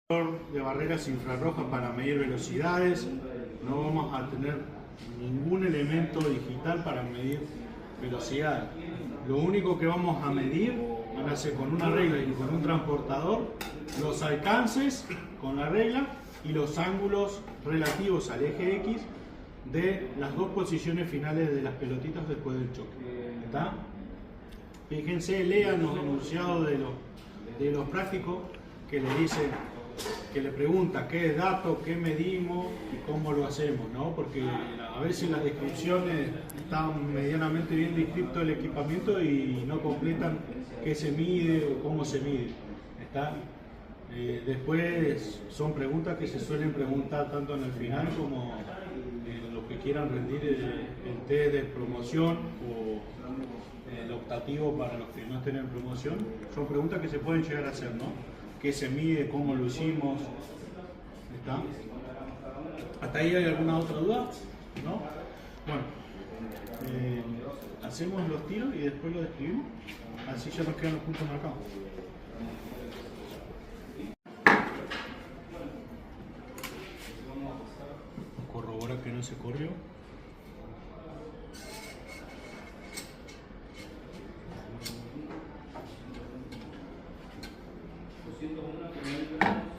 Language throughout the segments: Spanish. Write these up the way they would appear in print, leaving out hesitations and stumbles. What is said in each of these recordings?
De barreras infrarrojas para medir velocidades, no vamos a tener ningún elemento digital para medir velocidad. Lo único que vamos a medir van a ser con una regla y con un transportador los alcances con la regla y los ángulos relativos al eje X de las dos posiciones finales de las pelotitas después del choque. ¿Está? Fíjense, lean los enunciados de los prácticos que le dicen, que le pregunta qué es dato, qué medimos y cómo lo hacemos, ¿no? Porque a veces las descripciones están medianamente bien descrito el equipamiento y no completan qué se mide o cómo se mide. ¿Está? Después son preguntas que se suelen preguntar tanto en el final como en los que quieran rendir el test de promoción o el optativo para los que no estén en promoción. Son preguntas que se pueden llegar a hacer, ¿no? ¿Qué se mide? ¿Cómo lo hicimos? ¿Está? ¿Hasta ahí hay alguna otra duda? ¿No? Bueno, hacemos los tiros y después lo describimos. Así ya nos quedan los puntos marcados. Corrobora que no se corrió.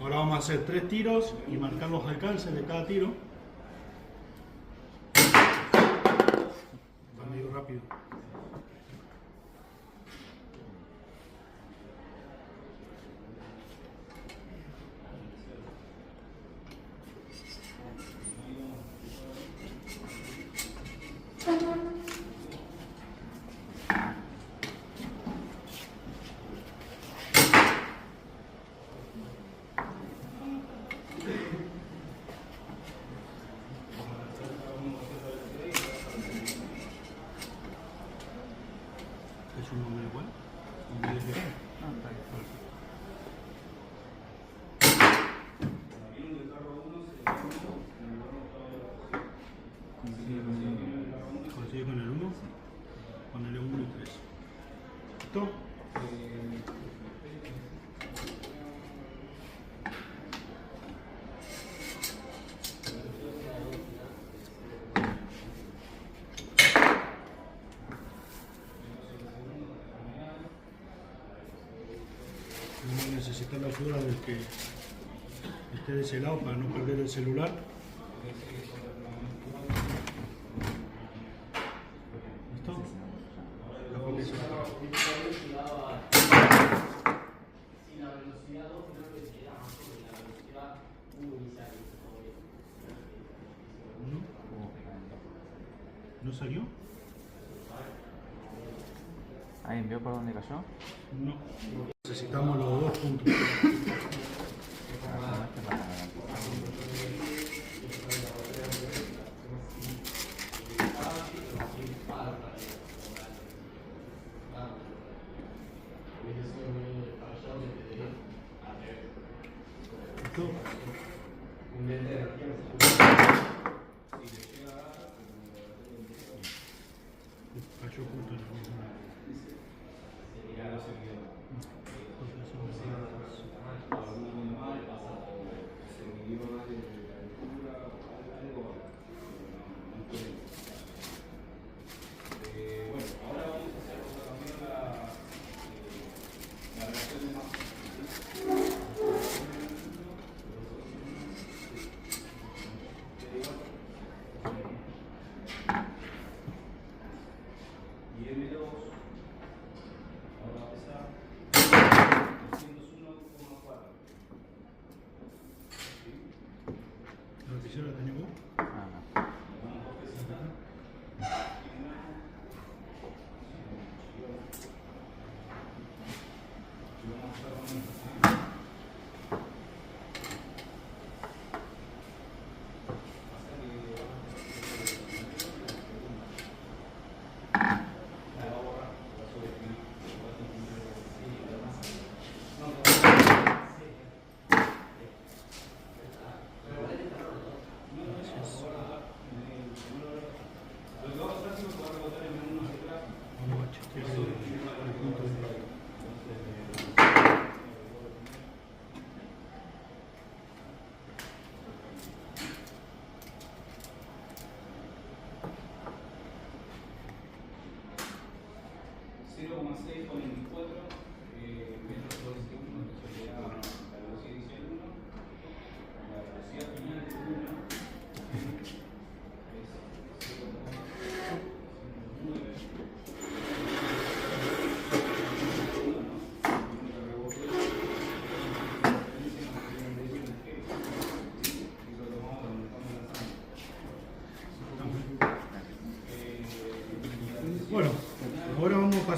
Ahora vamos a hacer 3 tiros y marcar los alcances de cada tiro. Va medio rápido. ¿Es un número igual? ¿Un video de está bien. ¿Consigue con el 1? Con el 1 y 3. ¿Listo? Necesitar la ayuda del que esté de ese lado para no perder el celular. ¿Listo? ¿No salió? ¿Ahí envió por dónde cayó? No. Necesitamos los dos puntos. ¿Listo? Cayó justo en la misma.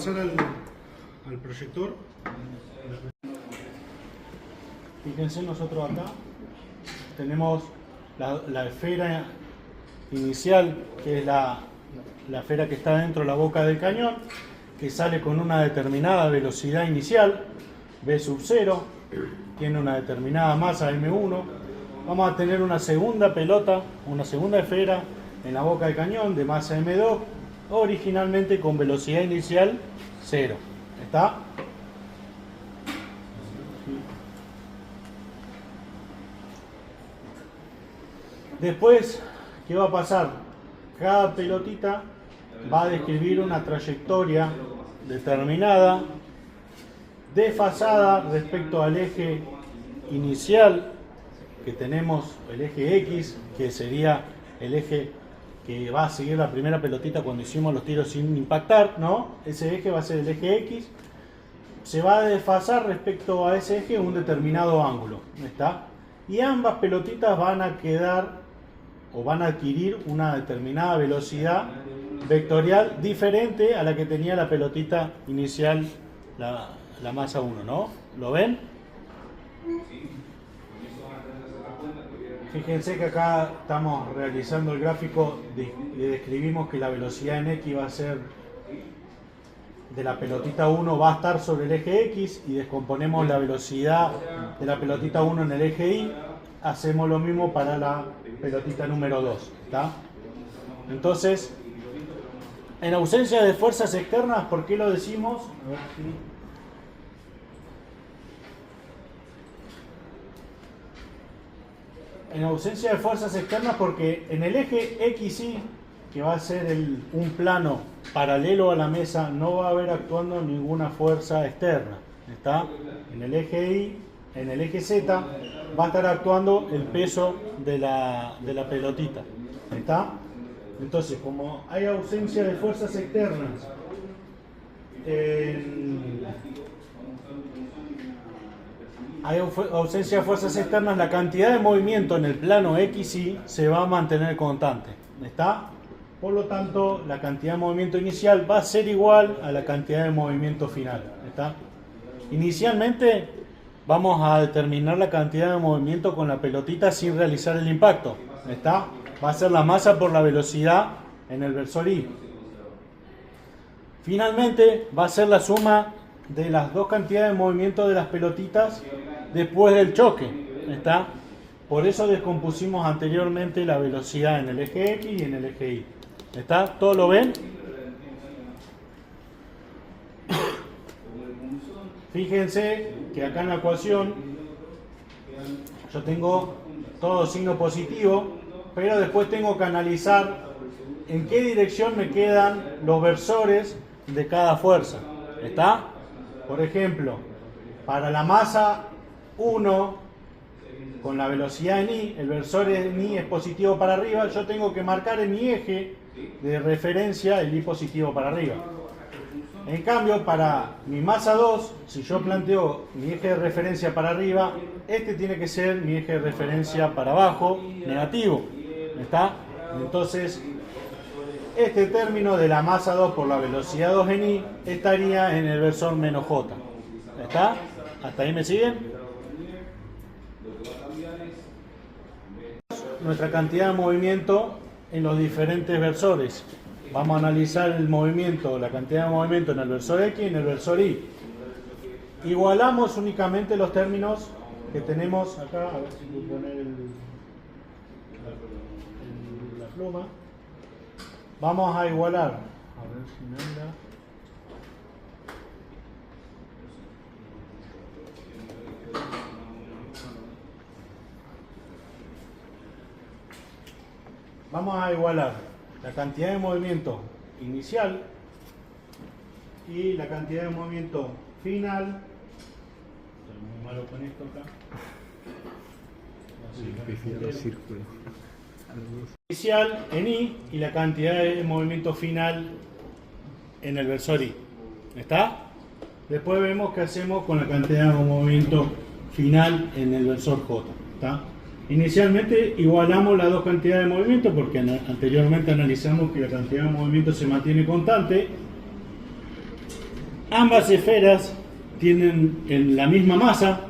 pasar al proyector. Fíjense, nosotros acá tenemos la esfera inicial, que es la esfera que está dentro de la boca del cañón, que sale con una determinada velocidad inicial, V sub 0, tiene una determinada masa M1. Vamos a tener una segunda pelota, una segunda esfera en la boca del cañón de masa M2, originalmente con velocidad inicial 0. ¿Está? Después, ¿qué va a pasar? Cada pelotita va a describir una trayectoria determinada, desfasada respecto al eje inicial que tenemos, el eje X, que sería el eje que va a seguir la primera pelotita cuando hicimos los tiros sin impactar, ¿no? Ese eje va a ser el eje X. Se va a desfasar respecto a ese eje un determinado ángulo, ¿está? Y ambas pelotitas van a quedar o van a adquirir una determinada velocidad vectorial diferente a la que tenía la pelotita inicial, la masa 1, ¿no? ¿Lo ven? Fíjense que acá estamos realizando el gráfico y describimos que la velocidad en X va a ser de la pelotita 1 va a estar sobre el eje X, y descomponemos la velocidad de la pelotita 1 en el eje Y. Hacemos lo mismo para la pelotita número 2, ¿está? Entonces, en ausencia de fuerzas externas, ¿por qué lo decimos? A ver si... En ausencia de fuerzas externas, porque en el eje XY, que va a ser un plano paralelo a la mesa, no va a haber actuando ninguna fuerza externa, ¿está? En el eje Y, en el eje Z, va a estar actuando el peso de la pelotita, ¿está? Entonces, como hay ausencia de fuerzas externas, hay ausencia de fuerzas externas, la cantidad de movimiento en el plano XY se va a mantener constante, ¿está? Por lo tanto, la cantidad de movimiento inicial va a ser igual a la cantidad de movimiento final, ¿está? Inicialmente vamos a determinar la cantidad de movimiento con la pelotita sin realizar el impacto, ¿está? Va a ser la masa por la velocidad en el versor Y. Finalmente va a ser la suma de las dos cantidades de movimiento de las pelotitas después del choque, ¿está? Por eso descompusimos anteriormente la velocidad en el eje X y en el eje Y, ¿está? ¿Todo lo ven? Fíjense que acá en la ecuación yo tengo todo signo positivo, pero después tengo que analizar en qué dirección me quedan los versores de cada fuerza, ¿está? Por ejemplo, para la masa 1 con la velocidad en Y, el versor en Y es positivo para arriba, yo tengo que marcar en mi eje de referencia el Y positivo para arriba. En cambio, para mi masa 2, si yo planteo mi eje de referencia para arriba, este tiene que ser mi eje de referencia para abajo, negativo, ¿está? Entonces, este término de la masa 2 por la velocidad 2 en Y estaría en el versor menos J, ¿está? ¿Hasta ahí me siguen? Nuestra cantidad de movimiento en los diferentes versores. Vamos a analizar el movimiento, la cantidad de movimiento en el versor X y en el versor Y. Igualamos únicamente los términos que tenemos acá. A ver si puedo poner la pluma. Vamos a igualar. A ver si me anda. Vamos a igualar la cantidad de movimiento inicial y la cantidad de movimiento final. Estoy muy malo con esto acá. Inicial en Y y la cantidad de movimiento final en el versor Y. ¿Está? Después vemos qué hacemos con la cantidad de movimiento final en el versor J. ¿Está? Inicialmente igualamos las dos cantidades de movimiento porque anteriormente analizamos que la cantidad de movimiento se mantiene constante. Ambas esferas tienen la misma masa,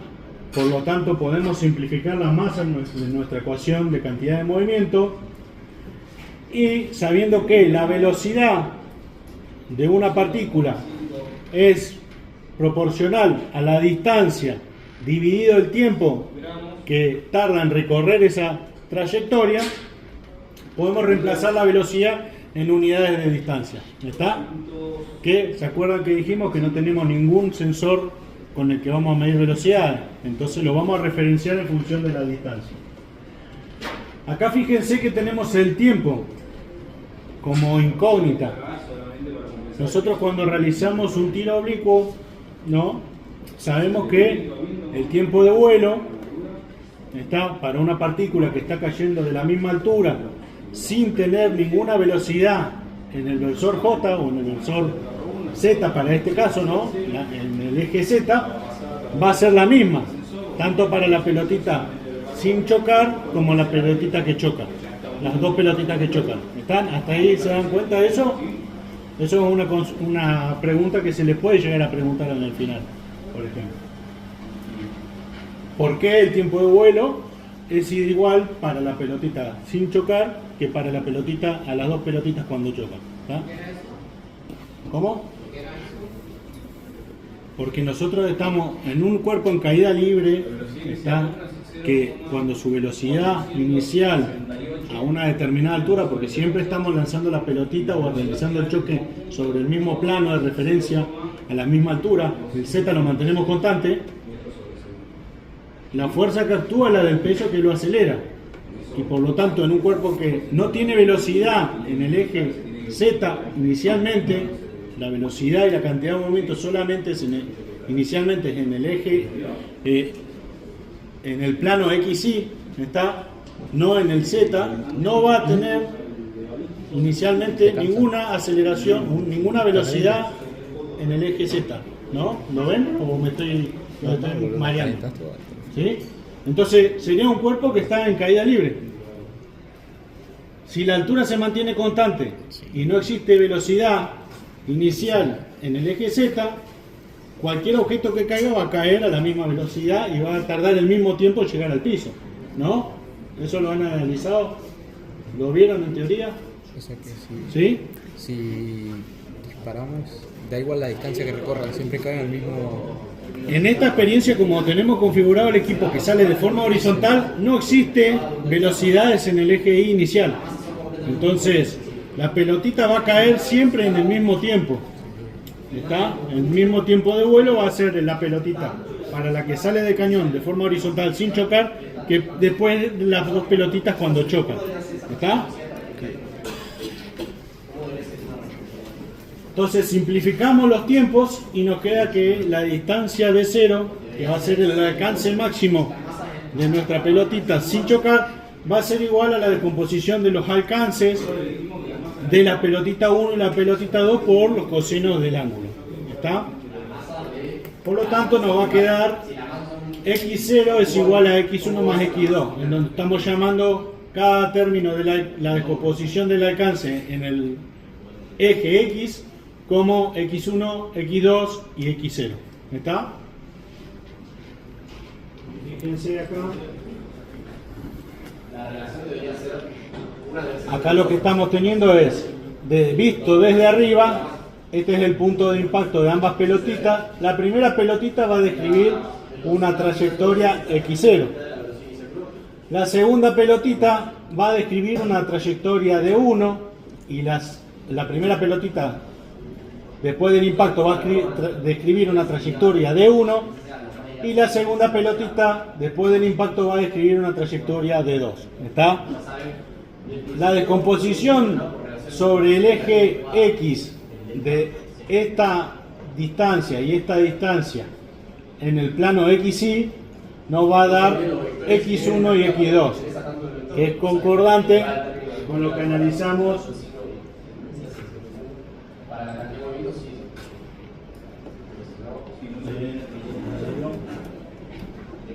por lo tanto podemos simplificar la masa en nuestra ecuación de cantidad de movimiento, y sabiendo que la velocidad de una partícula es proporcional a la distancia dividido el tiempo que tarda en recorrer esa trayectoria, podemos reemplazar la velocidad en unidades de distancia. ¿Está? Que se acuerdan que dijimos que no tenemos ningún sensor con el que vamos a medir velocidad, entonces lo vamos a referenciar en función de la distancia. Acá fíjense que tenemos el tiempo como incógnita. Nosotros cuando realizamos un tiro oblicuo, ¿no?, sabemos que el tiempo de vuelo está para una partícula que está cayendo de la misma altura sin tener ninguna velocidad en el versor J o en el versor Z para este caso, ¿no?, en el eje Z, va a ser la misma, tanto para la pelotita sin chocar como la pelotita que choca, las dos pelotitas que chocan. ¿Están? ¿Hasta ahí se dan cuenta de eso? Eso es una pregunta que se les puede llegar a preguntar en el final, por ejemplo. ¿Por qué el tiempo de vuelo es igual para la pelotita sin chocar que para la pelotita, a las dos pelotitas cuando chocan? ¿Está? ¿Cómo? Porque nosotros estamos en un cuerpo en caída libre, ¿está?, que cuando su velocidad inicial a una determinada altura, porque siempre estamos lanzando la pelotita o realizando el choque sobre el mismo plano de referencia a la misma altura, el Z lo mantenemos constante, la fuerza que actúa es la del peso que lo acelera, y por lo tanto en un cuerpo que no tiene velocidad en el eje Z inicialmente, la velocidad y la cantidad de movimiento solamente es inicialmente es en el eje, en el plano XY, ¿está?, no en el Z, no va a tener inicialmente ninguna aceleración, ninguna velocidad en el eje Z, ¿no? ¿Lo ven? ¿O me estoy mareando? ¿Sí? Entonces sería un cuerpo que está en caída libre. Si la altura se mantiene constante y no existe velocidad inicial en el eje Z, cualquier objeto que caiga va a caer a la misma velocidad y va a tardar el mismo tiempo en llegar al piso, ¿no? ¿Eso lo han analizado? ¿Lo vieron en teoría? O sea que ¿Sí? Si disparamos, da igual la distancia que recorran, siempre caen al mismo... En esta experiencia, como tenemos configurado el equipo que sale de forma horizontal, no existe velocidades en el eje Y inicial. Entonces, la pelotita va a caer siempre en el mismo tiempo. ¿Está? El mismo tiempo de vuelo va a ser la pelotita para la que sale de cañón de forma horizontal sin chocar, que después las dos pelotitas cuando chocan. ¿Está? Entonces simplificamos los tiempos y nos queda que la distancia de cero, que va a ser el alcance máximo de nuestra pelotita sin chocar, va a ser igual a la descomposición de los alcances de la pelotita 1 y la pelotita 2 por los cosenos del ángulo. ¿Está? Por lo tanto nos va a quedar x0 es igual a x1 más x2, en donde estamos llamando cada término de la descomposición del alcance en el eje X como x1, x2 y x0. ¿Está? Fíjense acá. Acá lo que estamos teniendo es, visto desde arriba, este es el punto de impacto de ambas pelotitas. La primera pelotita va a describir una trayectoria x0. La segunda pelotita va a describir una trayectoria de 1 y la primera pelotita después del impacto va a describir una trayectoria de 1 y la segunda pelotita después del impacto va a describir una trayectoria de 2. ¿Está? La descomposición sobre el eje X de esta distancia y esta distancia en el plano XY nos va a dar X1 y X2, que es concordante con lo que analizamos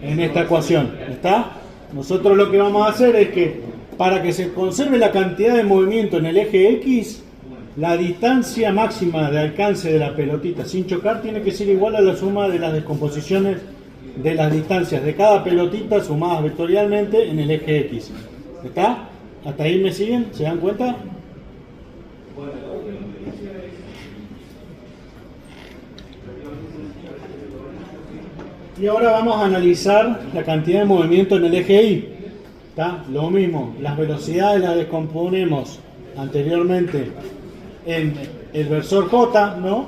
en esta ecuación. ¿Está? Nosotros lo que vamos a hacer es que para que se conserve la cantidad de movimiento en el eje X, la distancia máxima de alcance de la pelotita sin chocar tiene que ser igual a la suma de las descomposiciones de las distancias de cada pelotita sumadas vectorialmente en el eje X. ¿Está? ¿Hasta ahí me siguen? ¿Se dan cuenta? Y ahora vamos a analizar la cantidad de movimiento en el eje Y. ¿Está? Lo mismo, las velocidades las descomponemos anteriormente en el versor J, ¿no?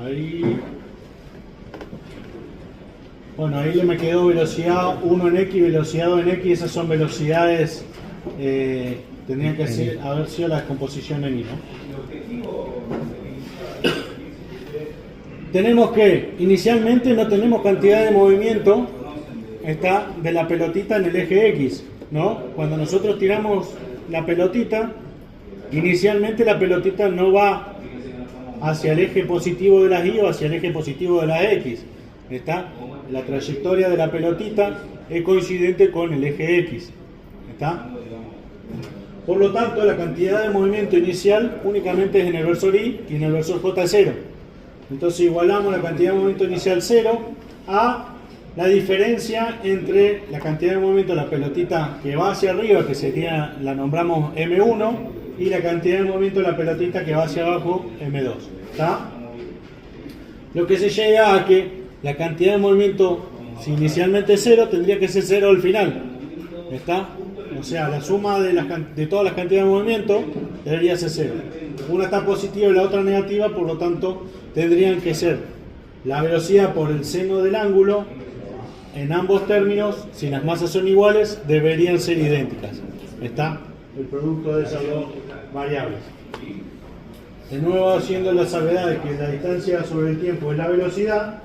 Ahí. Bueno, ahí me quedó velocidad 1 en X, velocidad 2 en X, esas son velocidades, tendrían que haber sido la descomposición en Y, ¿no? Tenemos que, inicialmente no tenemos cantidad de movimiento de la pelotita en el eje X, ¿no? Cuando nosotros tiramos la pelotita, inicialmente la pelotita no va hacia el eje positivo de las Y o hacia el eje positivo de las X. ¿Está? La trayectoria de la pelotita es coincidente con el eje X. ¿Está? Por lo tanto, la cantidad de movimiento inicial únicamente es en el versor Y y en el versor J es 0. Entonces igualamos la cantidad de movimiento inicial 0 a la diferencia entre la cantidad de movimiento de la pelotita que va hacia arriba, que sería, la nombramos M1, y la cantidad de movimiento de la pelotita que va hacia abajo, M2. ¿Está? Lo que se llega a que la cantidad de movimiento, si inicialmente es 0, tendría que ser 0 al final. ¿Está? O sea, la suma de todas las cantidades de movimiento debería ser 0. Una está positiva y la otra negativa, por lo tanto tendrían que ser la velocidad por el seno del ángulo en ambos términos, si las masas son iguales, deberían ser idénticas. ¿Está? El producto de esas dos variables. De nuevo, haciendo la salvedad de que la distancia sobre el tiempo es la velocidad,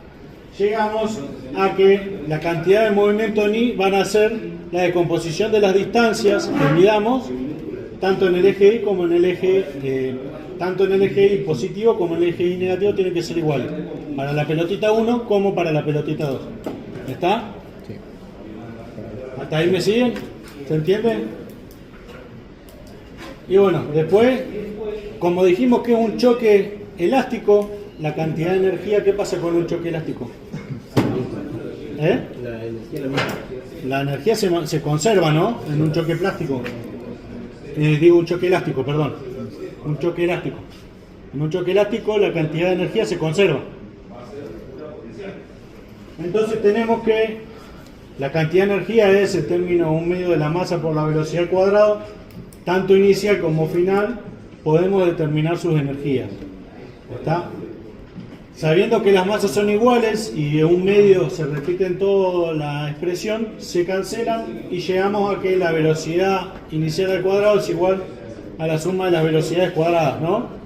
llegamos a que la cantidad de movimiento en Y van a ser la decomposición de las distancias que midamos, tanto en el eje Y como en el eje tanto en el eje Y positivo como en el eje Y negativo tienen que ser iguales, para la pelotita 1 como para la pelotita 2. ¿Está? Sí. ¿Hasta ahí me siguen? ¿Se entiende? Y bueno, después, como dijimos que es un choque elástico, la cantidad de energía, ¿qué pasa con un choque elástico? ¿Eh? La energía se conserva, ¿no? En un choque plástico. Un choque elástico, perdón. Un choque elástico. En un choque elástico la cantidad de energía se conserva. Entonces tenemos que la cantidad de energía es el término 1 medio de la masa por la velocidad al cuadrado. Tanto inicial como final podemos determinar sus energías. ¿Está? Sabiendo que las masas son iguales y 1 medio se repite en toda la expresión, se cancelan y llegamos a que la velocidad inicial al cuadrado es igual a la suma de las velocidades cuadradas, ¿no?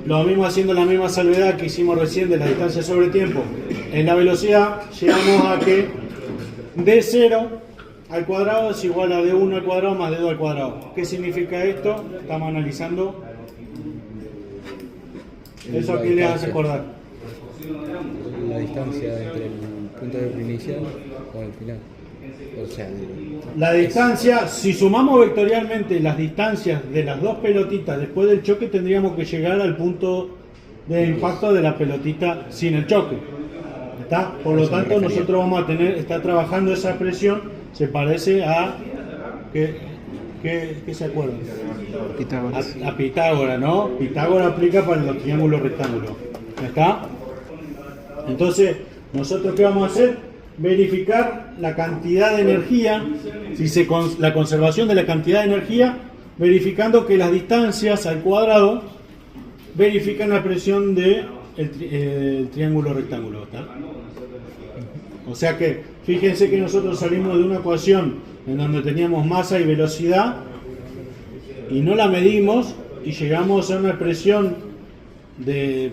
Lo mismo haciendo la misma salvedad que hicimos recién de la distancia sobre tiempo. En la velocidad llegamos a que d0 al cuadrado es igual a d1 al cuadrado más d2 al cuadrado. ¿Qué significa esto? Estamos analizando. ¿Eso a qué le hace acordar? La distancia entre el punto de inicial o el final. O sea, la distancia, si sumamos vectorialmente las distancias de las dos pelotitas después del choque, tendríamos que llegar al punto de impacto de la pelotita sin el choque. ¿Está? Por lo tanto, nosotros vamos a estar trabajando esa expresión, se parece a... ¿Qué se acuerdan? Pitágoras. A Pitágoras, ¿no? Pitágoras aplica para los triángulos rectángulos. ¿Está? Entonces, ¿nosotros qué vamos a hacer? Verificar la cantidad de energía, la conservación de la cantidad de energía, verificando que las distancias al cuadrado verifican la presión del triángulo rectángulo. ¿Está? O sea que, fíjense que nosotros salimos de una ecuación en donde teníamos masa y velocidad y no la medimos y llegamos a una expresión de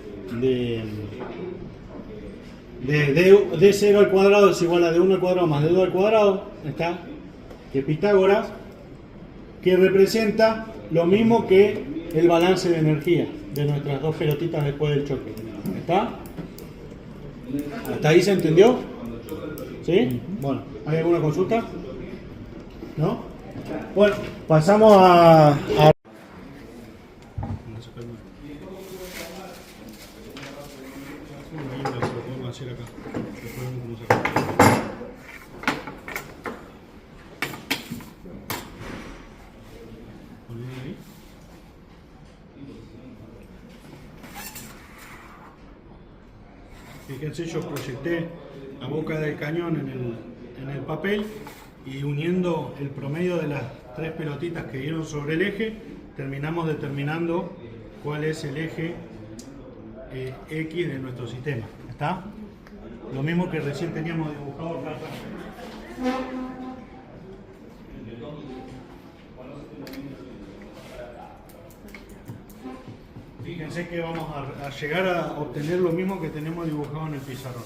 d0 al cuadrado es igual a d1 al cuadrado más d2 al cuadrado, ¿está? Que Pitágoras, que representa lo mismo que el balance de energía de nuestras dos pelotitas después del choque. ¿Está? ¿Hasta ahí se entendió? ¿Sí? Bueno, ¿hay alguna consulta? ¿No? Bueno, pasamos a... Hacer acá. Después vemos cómo se hace. Ponelo ahí. Fíjense, yo proyecté la boca del cañón en el papel y uniendo el promedio de las tres pelotitas que dieron sobre el eje, terminamos determinando cuál es el eje X de nuestro sistema. ¿Está? Lo mismo que recién teníamos dibujado acá atrás. Fíjense que vamos a llegar a obtener lo mismo que tenemos dibujado en el pizarrón.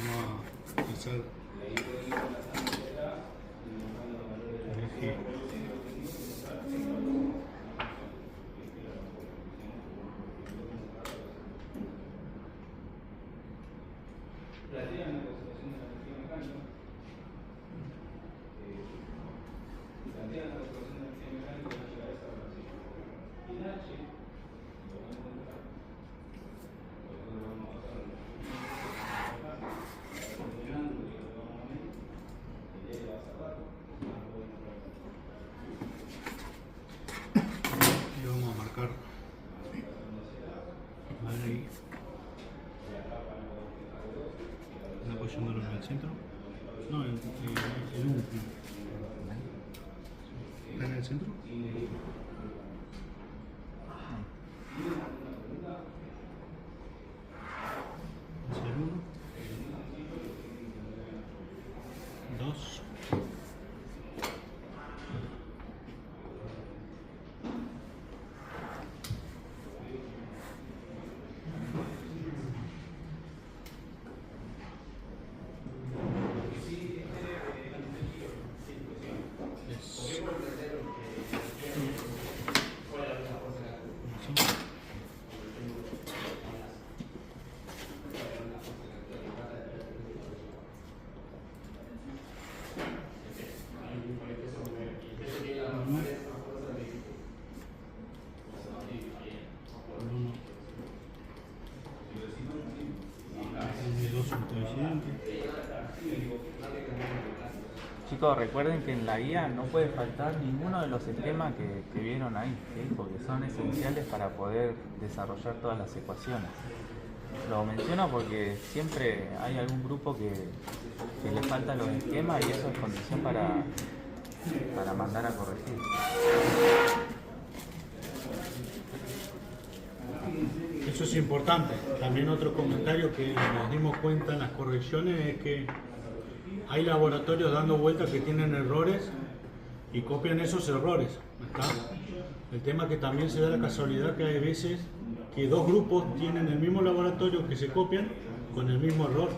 Vamos a hacer el eje. Y vamos a marcar ahí, apoyándolo en el centro. No, en un. ¿Está en el centro? Hacer uno, dos, Chicos, recuerden que en la guía no puede faltar ninguno de los esquemas que vieron ahí, ¿sí? Porque son esenciales para poder desarrollar todas las ecuaciones. Lo menciono porque siempre hay algún grupo que le faltan los esquemas y eso es condición para mandar a corregir. Eso es importante. También otro comentario que nos dimos cuenta en las correcciones es que hay laboratorios dando vueltas que tienen errores y copian esos errores. ¿Está? El tema que también se da la casualidad que hay veces que dos grupos tienen el mismo laboratorio que se copian con el mismo error.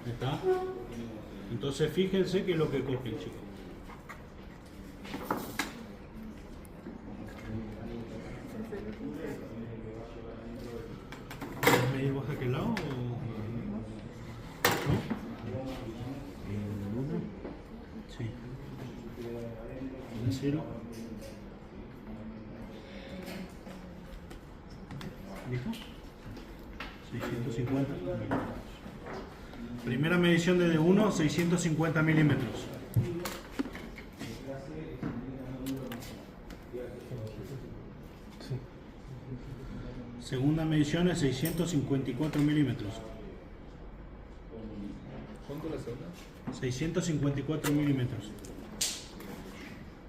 ¿Está? Entonces fíjense qué es lo que copian, chicos. ¿Medir vos de aquel lado o...? Sí. ¿En cero? ¿Listo? 650 milímetros. Primera medición de D1, 650 milímetros. Segunda medición es 654 milímetros. ¿Cuánto la segunda? 654 milímetros.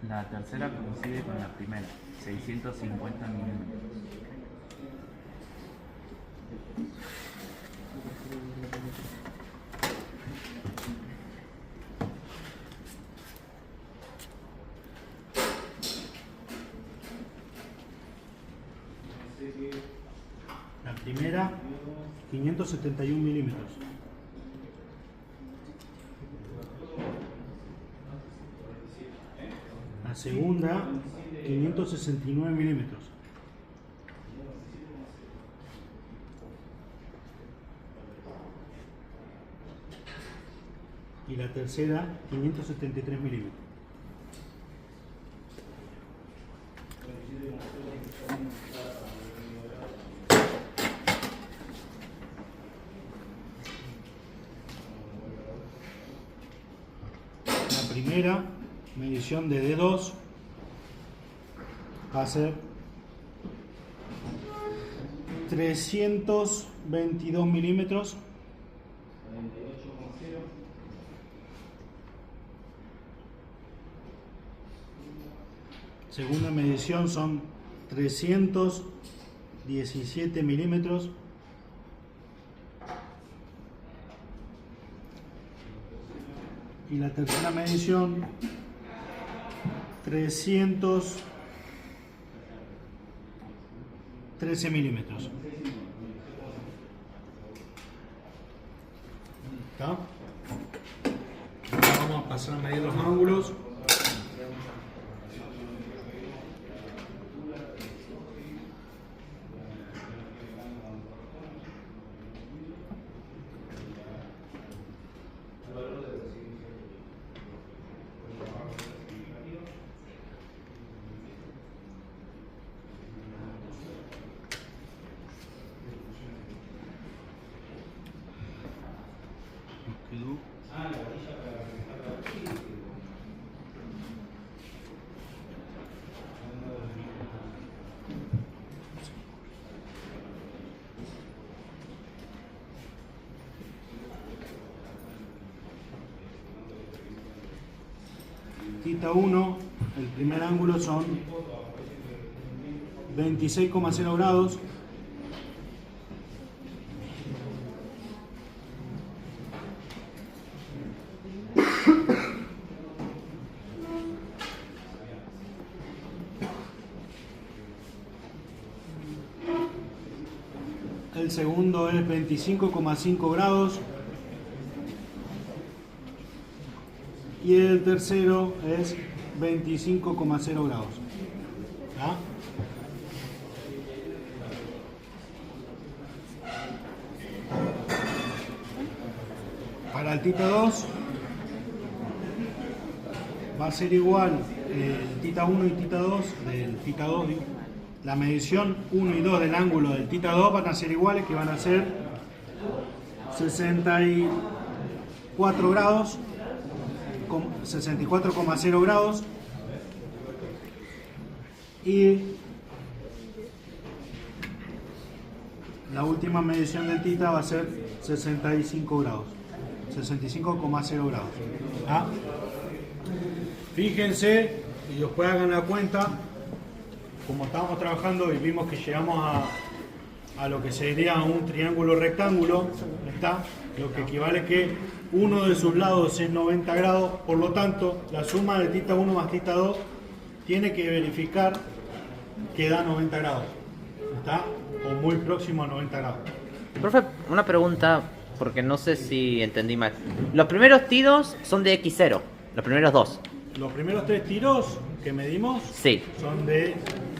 La tercera coincide con la primera, 650 milímetros. La primera, 571 milímetros. La segunda, 569 milímetros. y la tercera 573 milímetros. La primera medición de D2 va a ser 322 milímetros. Segunda medición son 317 milímetros. Y la tercera medición 313 milímetros. ¿Está? Ahora vamos a pasar a medir los ángulos. Quedó. Tita 1, el primer ángulo son 26,0 grados. El segundo es 25,5 grados. Y el tercero es 25,0 grados. ¿Ah? Para el Tita 2 va a ser igual Tita 1 y Tita 2, del Tita 2, digo. La medición 1 y 2 del ángulo del Tita 2 van a ser iguales, que van a ser 64 grados, 64,0 grados, y la última medición del Tita va a ser 65 grados, 65,0 grados. ¿Ah? Fíjense y después hagan la cuenta. Como estábamos trabajando y vimos que llegamos a lo que sería un triángulo rectángulo, ¿está? Lo que equivale que uno de sus lados es 90 grados, por lo tanto la suma de Tita 1 más Tita 2 tiene que verificar que da 90 grados, ¿está? O muy próximo a 90 grados. Profe, una pregunta, porque no sé si entendí mal. Los primeros tiros son de X0, los primeros dos. Los primeros 3 tiros que medimos Sí. son de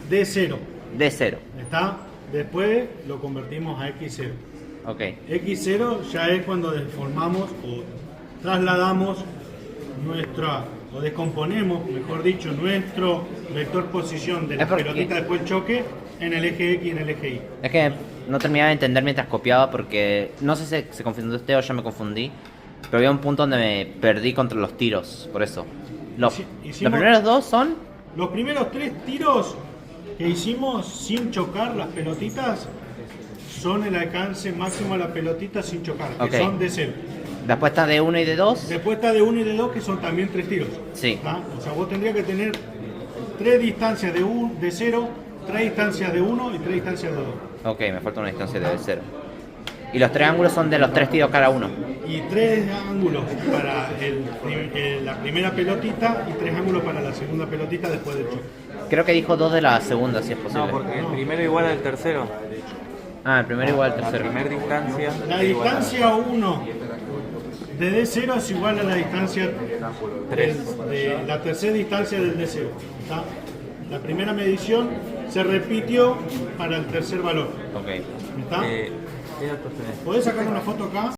D0, D0. ¿está? Después lo convertimos a X0. Ok. X0 ya es cuando deformamos o trasladamos o descomponemos, mejor dicho, nuestro vector posición de la pelotita después del choque en el eje X y en el eje Y. Es que no terminaba de entender mientras copiaba porque no sé si se confundió usted o yo me confundí, pero había un punto donde me perdí contra los tiros, por eso. Los primeros dos son... Los primeros 3 tiros que hicimos sin chocar las pelotitas son el alcance máximo de la pelotita sin chocar, que son de 0. Después está de 1 y de 2. Después está de 1 y de 2, que son también 3 tiros. Sí. ¿Ah? O sea, vos tendrías que tener 3 distancias de 0, 3 distancias de 1 y 3 distancias de 2. Ok, me falta una distancia de 0. Y los 3 ángulos son de los 3 tiros cada uno. Y 3 ángulos para la primera pelotita y 3 ángulos para la segunda pelotita después del choque. Creo que dijo 2 de la segunda, si es posible. No, porque el primero igual al tercero. Ah, el primero igual al La tercero. primera distancia. La distancia 1 de D0 es igual a la distancia de la tercera distancia del D0. ¿Está? La primera medición se repitió para el tercer valor. Ok. ¿Está? ¿Qué datos tenés? ¿Podés sacar una foto acá?